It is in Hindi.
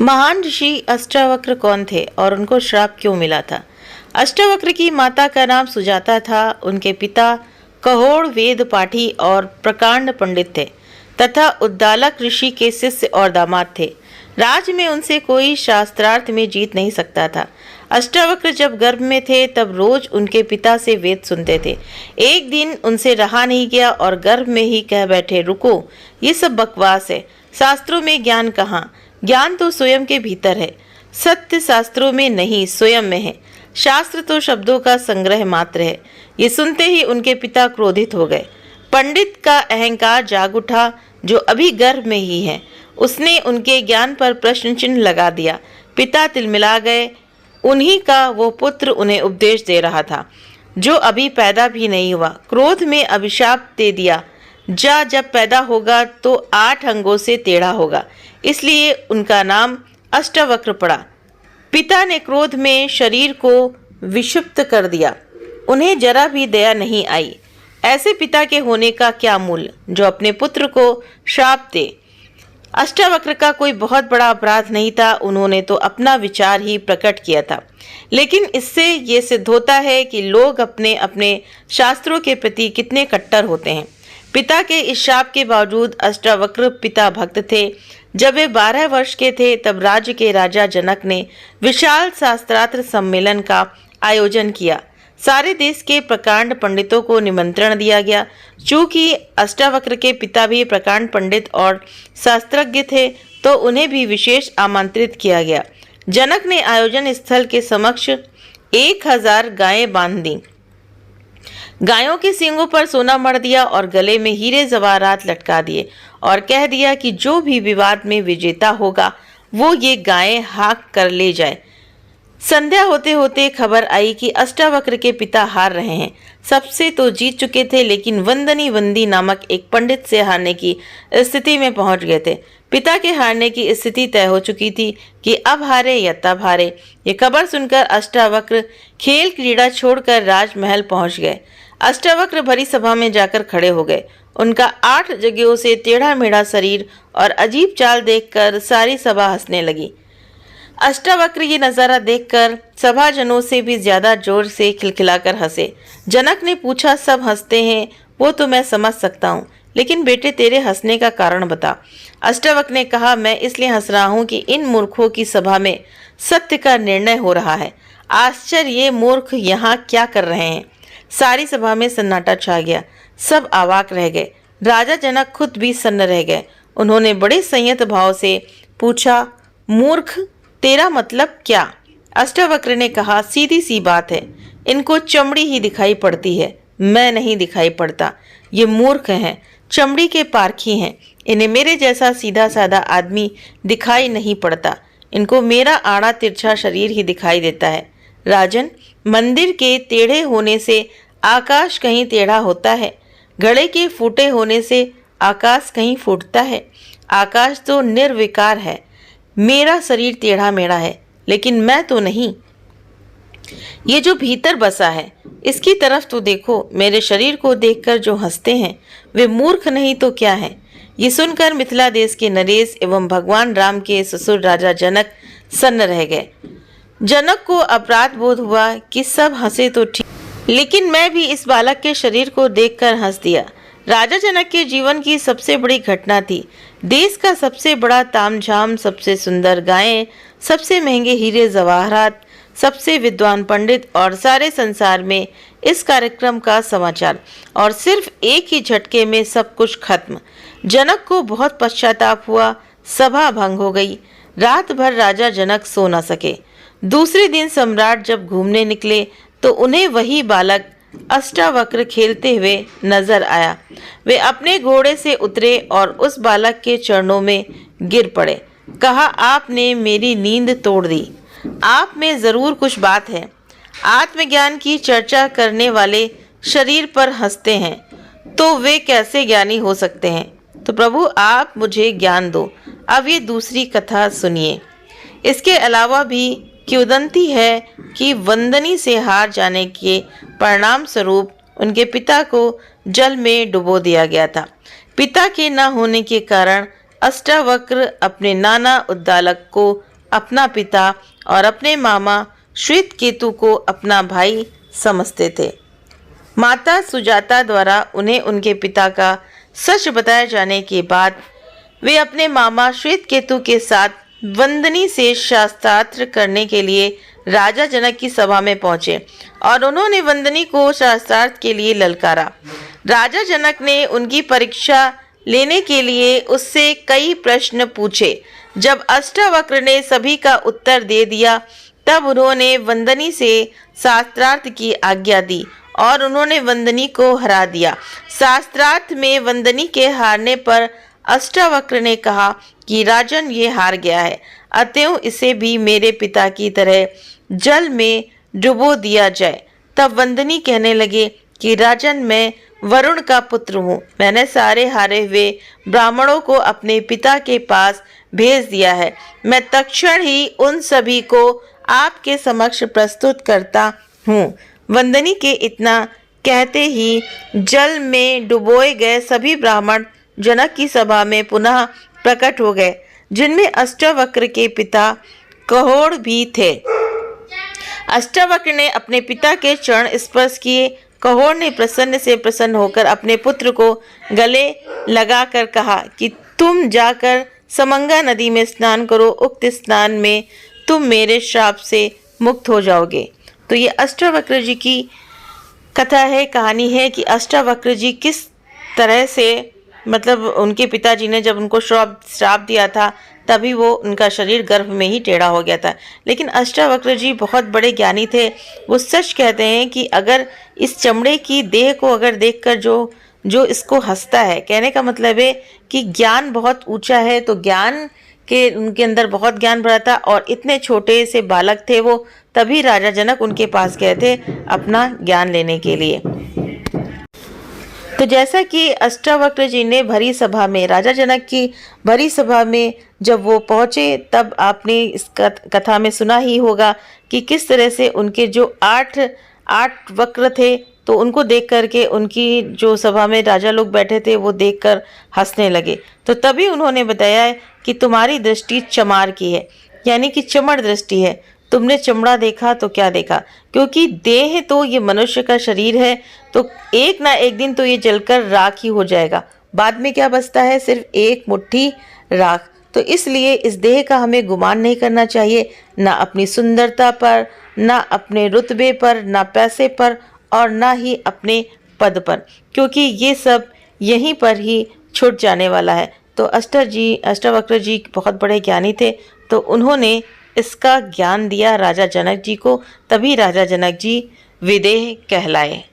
महान ऋषि अष्टावक्र कौन थे और उनको श्राप क्यों मिला था? अष्टावक्र की माता का नाम सुजाता था। उनके पिता कहोड़ वेद पाठी और प्रकांड पंडित थे तथा उद्दालक ऋषि के शिष्य और दामाद थे। राज्य में उनसे कोई शास्त्रार्थ में जीत नहीं सकता था। अष्टावक्र जब गर्भ में थे तब रोज उनके पिता से वेद सुनते थे। एक दिन उनसे रहा नहीं गया और गर्भ में ही कह बैठे, रुको, ये सब बकवास है। शास्त्रों में ज्ञान कहाँ? ज्ञान तो स्वयं के भीतर है। सत्य शास्त्रों में नहीं, स्वयं में है। शास्त्र तो शब्दों का संग्रह मात्र है। ये सुनते ही उनके पिता क्रोधित हो गए। पंडित का अहंकार जाग उठा, जो अभी गर्भ में ही है। उसने उनके ज्ञान पर प्रश्न चिन्ह लगा दिया। पिता तिलमिला गए। उन्हीं का वो पुत्र उन्हें उपदेश दे रहा था, जो अभी पैदा भी नहीं हुआ। क्रोध में अभिशाप दे दिया, जब पैदा होगा तो 8 अंगों से टेढ़ा होगा। इसलिए उनका नाम अष्टावक्र पड़ा। पिता ने क्रोध में शरीर को विक्षिप्त कर दिया। उन्हें जरा भी दया नहीं आई। ऐसे पिता के होने का क्या मूल्य, जो अपने पुत्र को श्राप दे। अष्टावक्र का कोई बहुत बड़ा अपराध नहीं था। उन्होंने तो अपना विचार ही प्रकट किया था। लेकिन इससे ये सिद्ध होता है कि लोग अपने अपने शास्त्रों के प्रति कितने कट्टर होते हैं। पिता के इस शाप के बावजूद अष्टावक्र पिता भक्त थे। जब वे 12 वर्ष के थे तब राज्य के राजा जनक ने विशाल शास्त्रार्थ सम्मेलन का आयोजन किया। सारे देश के प्रकांड पंडितों को निमंत्रण दिया गया। चूंकि अष्टावक्र के पिता भी प्रकांड पंडित और शास्त्रज्ञ थे, तो उन्हें भी विशेष आमंत्रित किया गया। जनक ने आयोजन स्थल के समक्ष 1000 गायें बांध दी। गायों के सींगों पर सोना मढ़ दिया और गले में हीरे जवाहरात लटका दिए और कह दिया कि जो भी विवाद में विजेता होगा वो ये गायें हाँक कर ले जाए। संध्या होते होते खबर आई कि अष्टावक्र के पिता हार रहे हैं। सबसे तो जीत चुके थे, लेकिन वंदनी वंदी नामक एक पंडित से हारने की स्थिति में पहुंच गए थे। पिता के हारने की स्थिति तय हो चुकी थी कि अब हारे या तब हारे। ये खबर सुनकर अष्टावक्र खेल क्रीड़ा छोड़कर राजमहल पहुंच गए। अष्टावक्र भरी सभा में जाकर खड़े हो गए। उनका 8 जगहों से टेढ़ा मेढ़ा शरीर और अजीब चाल देखकर सारी सभा हंसने लगी। अष्टावक्र ये नज़ारा देखकर सभाजनों से भी ज्यादा जोर से खिलखिलाकर हंसे। जनक ने पूछा, सब हंसते हैं वो तो मैं समझ सकता हूँ, लेकिन बेटे तेरे हंसने का कारण बता। अष्टावक्र ने कहा, मैं इसलिए हंस रहा हूँ कि इन मूर्खों की सभा में सत्य का निर्णय हो रहा है। आश्चर्य, ये मूर्ख यहाँ क्या कर रहे हैं। सारी सभा में सन्नाटा छा गया। सब अवाक रह गए। राजा जनक खुद भी सन्न रह गए। उन्होंने बड़े संयत भाव से पूछा, मूर्ख तेरा मतलब क्या? अष्टावक्र ने कहा, सीधी सी बात है, इनको चमड़ी ही दिखाई पड़ती है, मैं नहीं दिखाई पड़ता। ये मूर्ख हैं, चमड़ी के पारखी हैं। इन्हें मेरे जैसा सीधा साधा आदमी दिखाई नहीं पड़ता। इनको मेरा आड़ा तिरछा शरीर ही दिखाई देता है। राजन, मंदिर के टेढ़े होने से आकाश कहीं टेढ़ा होता है। घड़े के फूटे होने से आकाश कहीं फूटता है। आकाश तो निर्विकार है। मेरा शरीर टेढ़ा मेढ़ा है, लेकिन मैं तो नहीं। ये जो भीतर बसा है, इसकी तरफ तो देखो। मेरे शरीर को देखकर जो हंसते हैं वे मूर्ख नहीं तो क्या है। ये सुनकर मिथिला देश के नरेश एवं भगवान राम के ससुर राजा जनक सन्न रह गए। जनक को अपराध बोध हुआ कि सब हंसे तो ठीक, लेकिन मैं भी इस बालक के शरीर को देखकर हंस दिया। राजा जनक के जीवन की सबसे बड़ी घटना थी। देश का सबसे बड़ा तामझाम, सबसे सुंदर गायें, सबसे महंगे हीरे जवाहरात, सबसे विद्वान पंडित और सारे संसार में इस कार्यक्रम का समाचार, और सिर्फ एक ही झटके में सब कुछ खत्म। जनक को बहुत पश्चाताप हुआ। सभा भंग हो गई। रात भर राजा जनक सो न सके। दूसरे दिन सम्राट जब घूमने निकले तो उन्हें वही बालक अष्टावक्र खेलते हुए नजर आया। वे अपने घोड़े से उतरे और उस बालक के चरणों में गिर पड़े। कहा, आपने मेरी नींद तोड़ दी। आप में जरूर कुछ बात है। आत्मज्ञान की चर्चा करने वाले शरीर पर हंसते हैं तो वे कैसे ज्ञानी हो सकते हैं? तो प्रभु आप मुझे ज्ञान दो। अब ये दूसरी कथा सुनिए। इसके अलावा भी किंवदंती है कि वंदनी से हार जाने के परिणाम स्वरूप उनके पिता को जल में डुबो दिया गया था। पिता के न होने के कारण अष्टावक्र अपने नाना उद्दालक को अपना पिता और अपने मामा श्वेतकेतु को अपना भाई समझते थे। माता सुजाता द्वारा उन्हें उनके पिता का सच बताए जाने के बाद वे अपने मामा श्वेतकेतु के साथ वंदनी से शास्त्रार्थ करने के लिए राजा जनक की सभा में पहुंचे और उन्होंने वंदनी को शास्त्रार्थ के लिए ललकारा। राजा जनक ने उनकी परीक्षा लेने के लिए उससे कई प्रश्न पूछे। जब अष्टावक्र ने सभी का उत्तर दे दिया तब उन्होंने वंदनी से शास्त्रार्थ की आज्ञा दी और उन्होंने वंदनी को हरा दिया। शास्त्रार्थ में वंदनी के हारने पर अष्टावक्र ने कहा कि राजन ये हार गया है, अतएव इसे भी मेरे पिता की तरह जल में डुबो दिया जाए। तब वंदनी कहने लगे कि राजन, मैं वरुण का पुत्र हूँ। मैंने सारे हारे हुए ब्राह्मणों को अपने पिता के पास भेज दिया है। मैं तत्क्षण ही उन सभी को आपके समक्ष प्रस्तुत करता हूँ। वंदनी के इतना कहते ही जल में डुबोए गए सभी ब्राह्मण जनक की सभा में पुनः प्रकट हो गए, जिनमें अष्टावक्र के पिता कहोड़ भी थे। अष्टावक्र ने अपने पिता के चरण स्पर्श किए। कहोड़ ने प्रसन्न से प्रसन्न होकर अपने पुत्र को गले लगाकर कहा कि तुम जाकर समंगा नदी में स्नान करो, उक्त स्नान में तुम मेरे श्राप से मुक्त हो जाओगे। तो ये अष्टावक्र जी की कथा है, कहानी है कि अष्टावक्र जी किस तरह से मतलब उनके पिताजी ने जब उनको श्राप दिया था तभी वो उनका शरीर गर्भ में ही टेढ़ा हो गया था। लेकिन अष्टावक्र जी बहुत बड़े ज्ञानी थे। वो सच कहते हैं कि अगर इस चमड़े की देह को अगर देखकर जो इसको हंसता है, कहने का मतलब है कि ज्ञान बहुत ऊंचा है। तो ज्ञान के उनके अंदर बहुत ज्ञान भरा था और इतने छोटे से बालक थे वो, तभी राजा जनक उनके पास गए थे अपना ज्ञान लेने के लिए। तो जैसा कि अष्टावक्र जी ने भरी सभा में, राजा जनक की भरी सभा में जब वो पहुँचे तब आपने इस कथा में सुना ही होगा कि किस तरह से उनके जो आठ वक्र थे तो उनको देख कर के उनकी जो सभा में राजा लोग बैठे थे वो देखकर हंसने लगे। तो तभी उन्होंने बताया कि तुम्हारी दृष्टि चमार की है, यानी कि चमड़ दृष्टि है। तुमने चमड़ा देखा तो क्या देखा, क्योंकि देह तो ये मनुष्य का शरीर है, तो एक ना एक दिन तो ये जलकर राख ही हो जाएगा। बाद में क्या बचता है, सिर्फ एक मुट्ठी राख। तो इसलिए इस देह का हमें गुमान नहीं करना चाहिए, ना अपनी सुंदरता पर, ना अपने रुतबे पर, ना पैसे पर और ना ही अपने पद पर, क्योंकि ये सब यहीं पर ही छूट जाने वाला है। तो अष्टावक्र जी बहुत बड़े ज्ञानी थे, तो उन्होंने इसका ज्ञान दिया राजा जनक जी को, तभी राजा जनक जी विदेह कहलाए।